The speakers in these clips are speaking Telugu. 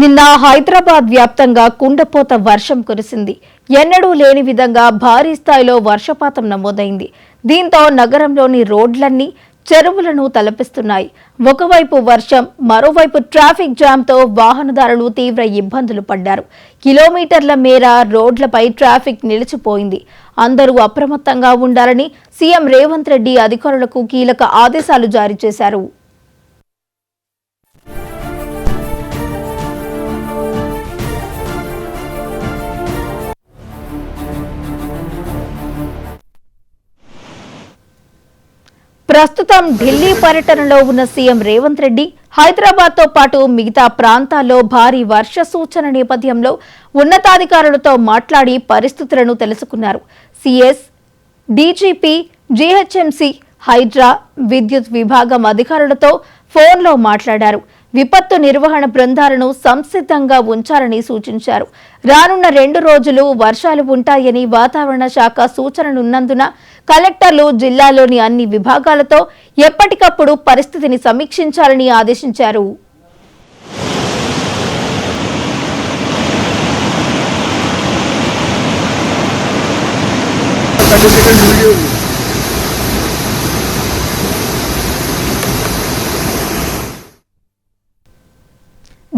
నిన్న హైదరాబాద్ వ్యాప్తంగా కుండపోత వర్షం కురిసింది. ఎన్నడూ లేని విధంగా భారీ స్థాయిలో వర్షపాతం నమోదైంది. దీంతో నగరంలోని రోడ్లన్నీ చెరువులను తలపిస్తున్నాయి. ఒకవైపు వర్షం, మరోవైపు ట్రాఫిక్ జామ్తో వాహనదారులు తీవ్ర ఇబ్బందులు పడ్డారు. కిలోమీటర్ల మేర రోడ్లపై ట్రాఫిక్ నిలిచిపోయింది. అందరూ అప్రమత్తంగా ఉండాలని సీఎం రేవంత్ రెడ్డి అధికారులకు కీలక ఆదేశాలు జారీ చేశారు. ప్రస్తుతం ఢిల్లీ పర్యటనలో ఉన్న సీఎం రేవంత్ రెడ్డి హైదరాబాద్తో పాటు మిగతా ప్రాంతాల్లో భారీ వర్ష సూచన నేపథ్యంలో ఉన్నతాధికారులతో మాట్లాడి పరిస్థితులను తెలుసుకున్నారు. సీఎస్, డీజీపీ, జీహెచ్ఎంసీ, హైడ్రా, విద్యుత్ విభాగం అధికారులతో ఫోన్లో మాట్లాడారు. విపత్తు నిర్వహణ బృందాలను సంసిద్ధంగా ఉంచాలని సూచించారు. రానున్న 2 రోజులు వర్షాలు ఉంటాయని వాతావరణ శాఖ సూచనలున్నందున కలెక్టర్లు జిల్లాలోని అన్ని విభాగాలతో ఎప్పటికప్పుడు పరిస్థితిని సమీక్షించాలని ఆదేశించారు.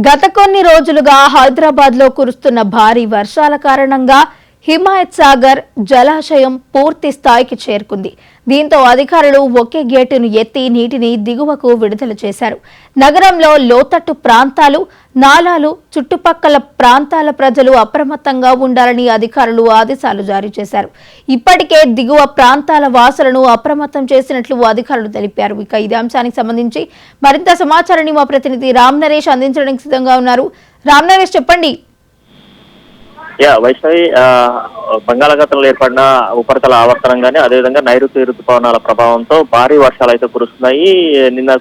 గత కొన్ని రోజులుగా హైదరాబాద్లో కురుస్తున్న భారీ వర్షాల కారణంగా హిమాయత్ సాగర్ జలాశయం పూర్తి స్థాయికి చేరుకుంది. దీంతో అధికారులు ఒకే గేటును ఎత్తి నీటిని దిగువకు విడుదల చేశారు. నగరంలో లోతట్టు ప్రాంతాలు, నాలాలు, చుట్టుపక్కల ప్రాంతాల ప్రజలు అప్రమత్తంగా ఉండాలని అధికారులు ఆదేశాలు జారీ చేశారు. ఇప్పటికే దిగువ ప్రాంతాల వాసులను అప్రమత్తం చేసినట్లు అధికారులు తెలిపారు. ఇక ఇదే అంశానికి సంబంధించి మరింత సమాచారాన్ని మా ప్రతినిధి రామ్ నరేష్ అందించడానికి సిద్ధంగా ఉన్నారు. రామ్ నరేష్, చెప్పండి. వైష్ణవి, బంగాళాఖాతంలో ఏర్పడిన ఉపరితల ఆవర్తనంగానే అదేవిధంగా నైరుతి ఋతుపవనాల ప్రభావంతో భారీ వర్షాలు అయితే కురుస్తున్నాయి. నిన్న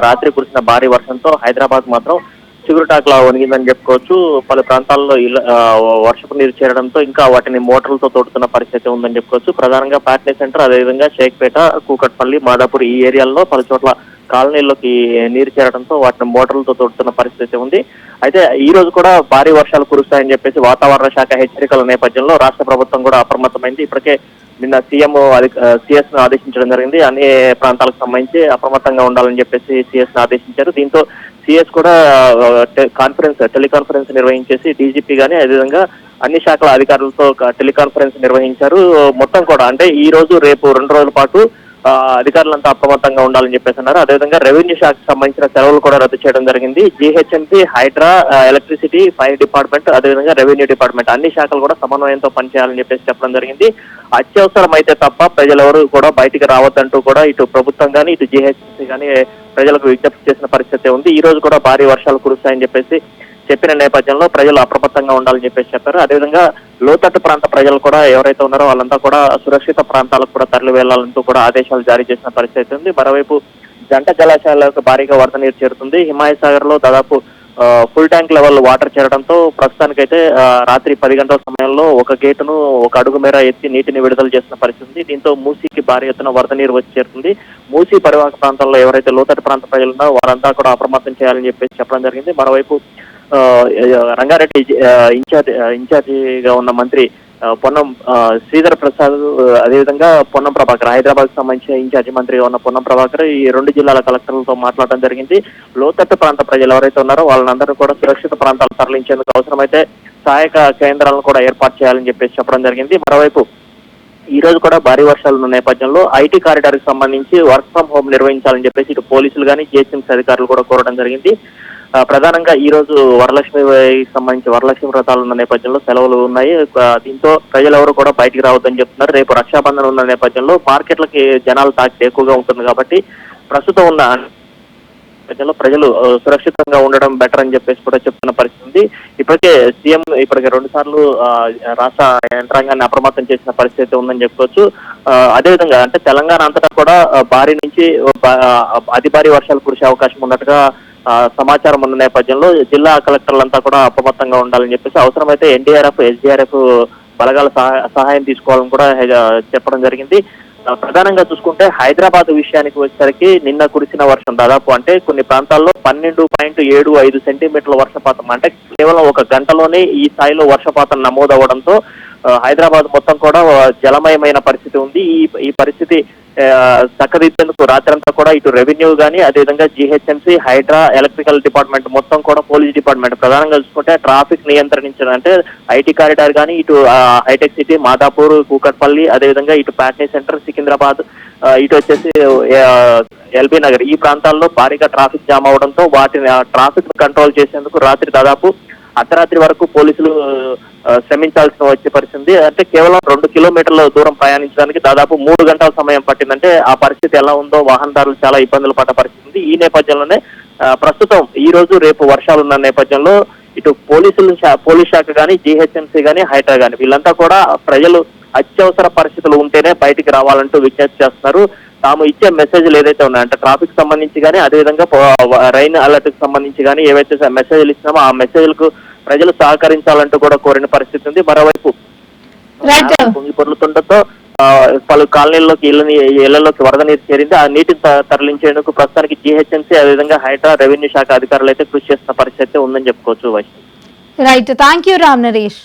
రాత్రి కురిసిన భారీ వర్షంతో హైదరాబాద్ మాత్రం చిగురుటాకులా వణిగిందని చెప్పుకోవచ్చు. పలు ప్రాంతాల్లో వర్షపు నీరు చేరడంతో ఇంకా వాటిని మోటార్లతో తోడుతున్న పరిస్థితి ఉందని చెప్పుకోవచ్చు. ప్రధానంగా పాట్నీ సెంటర్, అదేవిధంగా షేక్పేట, కూకట్పల్లి, మాదాపూర్ ఈ ఏరియాల్లో పలు చోట్ల కాలనీల్లోకి నీరు చేరడంతో వాటిని మోటార్లతో తోడుతున్న పరిస్థితి ఉంది. అయితే ఈ రోజు కూడా భారీ వర్షాలు కురుస్తాయని చెప్పేసి వాతావరణ శాఖ హెచ్చరికల నేపథ్యంలో రాష్ట్ర ప్రభుత్వం కూడా అప్రమత్తమైంది. ఇప్పటికే నిన్న సిఎస్ ను ఆదేశించడం జరిగింది. అన్ని ప్రాంతాలకు సంబంధించి అప్రమత్తంగా ఉండాలని చెప్పేసి సిఎస్ ను ఆదేశించారు. దీంతో సిఎస్ కూడా టెలికాన్ఫరెన్స్ నిర్వహించేసి డీజీపీ గానీ అదేవిధంగా అన్ని శాఖల అధికారులతో టెలికాన్ఫరెన్స్ నిర్వహించారు. మొత్తం కూడా అంటే ఈ రోజు రేపు 2 రోజుల పాటు అధికారులంతా అప్రమత్తంగా ఉండాలని చెప్పేసి అన్నారు. అదేవిధంగా రెవెన్యూ శాఖకు సంబంధించిన సెలవులు కూడా రద్దు చేయడం జరిగింది. GHMC, Hydraa, electricity, fire department, అదేవిధంగా రెవెన్యూ డిపార్ట్మెంట్ అన్ని శాఖలు కూడా సమన్వయంతో పనిచేయాలని చెప్పేసి చెప్పడం జరిగింది. అత్యవసరం అయితే తప్ప ప్రజలెవరూ కూడా బయటికి రావద్దంటూ కూడా ఇటు ప్రభుత్వం కానీ ఇటు జీహెచ్ఎంసీ కానీ ప్రజలకు విజ్ఞప్తి చేసిన పరిస్థితి ఉంది. ఈ రోజు కూడా భారీ వర్షాలు కురుస్తాయని చెప్పేసి చెప్పిన నేపథ్యంలో ప్రజలు అప్రమత్తంగా ఉండాలని చెప్పేసి చెప్పారు. అదేవిధంగా లోతట్టు ప్రాంత ప్రజలు కూడా ఎవరైతే ఉన్నారో వాళ్ళంతా కూడా సురక్షిత ప్రాంతాలకు కూడా తరలి వెళ్లాలంటూ కూడా ఆదేశాలు జారీ చేసిన పరిస్థితి ఉంది. మరోవైపు జంట జలాశయాలకు భారీగా వరద నీరు చేరుతుంది. హిమాయత్ సాగర్ లో దాదాపు ఫుల్ ట్యాంక్ లెవెల్ వాటర్ చేరడంతో ప్రస్తుతానికైతే రాత్రి 10 గంటల సమయంలో ఒక గేటును 1 అడుగు మేర ఎత్తి నీటిని విడుదల చేసిన పరిస్థితి. దీంతో మూసీకి భారీ ఎత్తున వరద నీరు వచ్చి చేరుతుంది. మూసీ పరివాహక ప్రాంతాల్లో ఎవరైతే లోతట్టు ప్రాంత ప్రజలు ఉన్నారో వారంతా కూడా అప్రమత్తం చేయాలని చెప్పేసి చెప్పడం జరిగింది. మరోవైపు రంగారెడ్డి ఇన్ఛార్జిగా ఉన్న మంత్రి పొన్నం శ్రీధర్ ప్రసాద్, అదేవిధంగా పొన్నం ప్రభాకర్, హైదరాబాద్ కు సంబంధించిన ఇన్ఛార్జి మంత్రిగా ఉన్న పొన్నం ప్రభాకర్ ఈ 2 జిల్లాల కలెక్టర్లతో మాట్లాడడం జరిగింది. లోతట్టు ప్రాంత ప్రజలు ఎవరైతే ఉన్నారో వాళ్ళందరూ కూడా సురక్షిత ప్రాంతాలు తరలించేందుకు అవసరమైతే సహాయక కేంద్రాలను కూడా ఏర్పాటు చేయాలని చెప్పేసి చెప్పడం జరిగింది. మరోవైపు ఈ రోజు కూడా భారీ వర్షాలు ఉన్న నేపథ్యంలో ఐటీ కారిడార్ కి సంబంధించి వర్క్ ఫ్రం హోమ్ నిర్వహించాలని చెప్పేసి ఇటు పోలీసులు కానీ జిహెచ్ఎంసీ అధికారులు కూడా కోరడం జరిగింది. ప్రధానంగా ఈ రోజు వరలక్ష్మికి సంబంధించి వరలక్ష్మి వ్రతాలు ఉన్న నేపథ్యంలో సెలవులు ఉన్నాయి. దీంతో ప్రజలు ఎవరు కూడా బయటికి రావద్దని చెప్తున్నారు. రేపు రక్షాబంధన్ ఉన్న నేపథ్యంలో మార్కెట్లకి జనాలు తాకిడి ఎక్కువగా ఉంటుంది కాబట్టి ప్రస్తుతం ఉన్న నేపథ్యంలో ప్రజలు సురక్షితంగా ఉండడం బెటర్ అని చెప్పేసి కూడా చెప్తున్న పరిస్థితి ఉంది. ఇప్పటికే సీఎం 2 సార్లు రాష్ట్ర యంత్రాంగాన్ని అప్రమత్తం చేసిన పరిస్థితి ఉందని చెప్పుకోవచ్చు. అదేవిధంగా అంటే తెలంగాణ అంతటా కూడా భారీ నుంచి అతి భారీ వర్షాలు కురిసే అవకాశం ఉన్నట్టుగా సమాచారం ఉన్న నేపథ్యంలో జిల్లా కలెక్టర్లంతా కూడా అప్రమత్తంగా ఉండాలని చెప్పేసి అవసరమైతే ఎన్డీఆర్ఎఫ్, ఎస్డీఆర్ఎఫ్ బలగాల సహాయం తీసుకోవాలని కూడా చెప్పడం జరిగింది. ప్రధానంగా చూసుకుంటే హైదరాబాద్ విషయానికి వచ్చేసరికి నిన్న కురిసిన వర్షం దాదాపు అంటే కొన్ని ప్రాంతాల్లో 12.75 సెంటీమీటర్ల వర్షపాతం అంటే కేవలం ఒక గంటలోనే ఈ స్థాయిలో వర్షపాతం నమోదవడంతో హైదరాబాద్ మొత్తం కూడా జలమయమైన పరిస్థితి ఉంది. ఈ పరిస్థితి చక్కదిద్దేందుకు రాత్రంతా కూడా ఇటు రెవెన్యూ గానీ అదేవిధంగా జీహెచ్ఎంసీ, హైడ్రా, ఎలక్ట్రికల్ డిపార్ట్మెంట్ మొత్తం కూడా పోలీస్ డిపార్ట్మెంట్ ప్రధానంగా చూసుకుంటే ట్రాఫిక్ నియంత్రించడం అంటే ఐటీ కారిడార్ గానీ ఇటు హైటెక్ సిటీ, మాదాపూర్, కూకట్పల్లి అదేవిధంగా ఇటు ప్యాట్నీ సెంటర్, సికింద్రాబాద్ ఇటు వచ్చేసి ఎల్బీ నగర్ ఈ ప్రాంతాల్లో భారీగా ట్రాఫిక్ జామ్ అవడంతో వాటిని ట్రాఫిక్ కంట్రోల్ చేసేందుకు రాత్రి దాదాపు అర్ధరాత్రి వరకు పోలీసులు శ్రమించాల్సిన వచ్చే పరిస్థితి. అంటే కేవలం 2 కిలోమీటర్ల దూరం ప్రయాణించడానికి దాదాపు 3 గంటల సమయం పట్టిందంటే ఆ పరిస్థితి ఎలా ఉందో వాహనదారులు చాలా ఇబ్బందులు పడ్డ పరిస్థితి ఉంది. ఈ నేపథ్యంలోనే ప్రస్తుతం ఈ రోజు రేపు వర్షాలున్న నేపథ్యంలో ఇటు పోలీస్ శాఖ కానీ జీహెచ్ఎంసీ కానీ హైడ్రా కానీ వీళ్ళంతా కూడా ప్రజలు అత్యవసర పరిస్థితులు ఉంటేనే బయటికి రావాలంటూ విజ్ఞప్తి చేస్తున్నారు. తాము ఇచ్చే మెసేజ్లు ఏదైతే ఉన్నాయో అంటే ట్రాఫిక్ సంబంధించి కానీ అదేవిధంగా రైన్ అలర్ట్ కి సంబంధించి కానీ ఏవైతే మెసేజ్లు ఇచ్చినామో ఆ మెసేజ్లకు ప్రజలు సహకరించాలంటూ కూడా కోరిన పరిస్థితి ఉంది. మరోవైపు పొంగి పొర్లుతుండటంతో పలు కాలనీల్లోకి ఇళ్లలోకి వరద నీరు చేరింది. ఆ నీటిని తరలించేందుకు ప్రస్తుతానికి జీహెచ్ఎంసీ అదేవిధంగా హైడ్రా, రెవెన్యూ శాఖ అధికారులు అయితే కృషి చేస్తున్న పరిస్థితి ఉందని చెప్పుకోవచ్చు. Right, thank you Ram Naresh.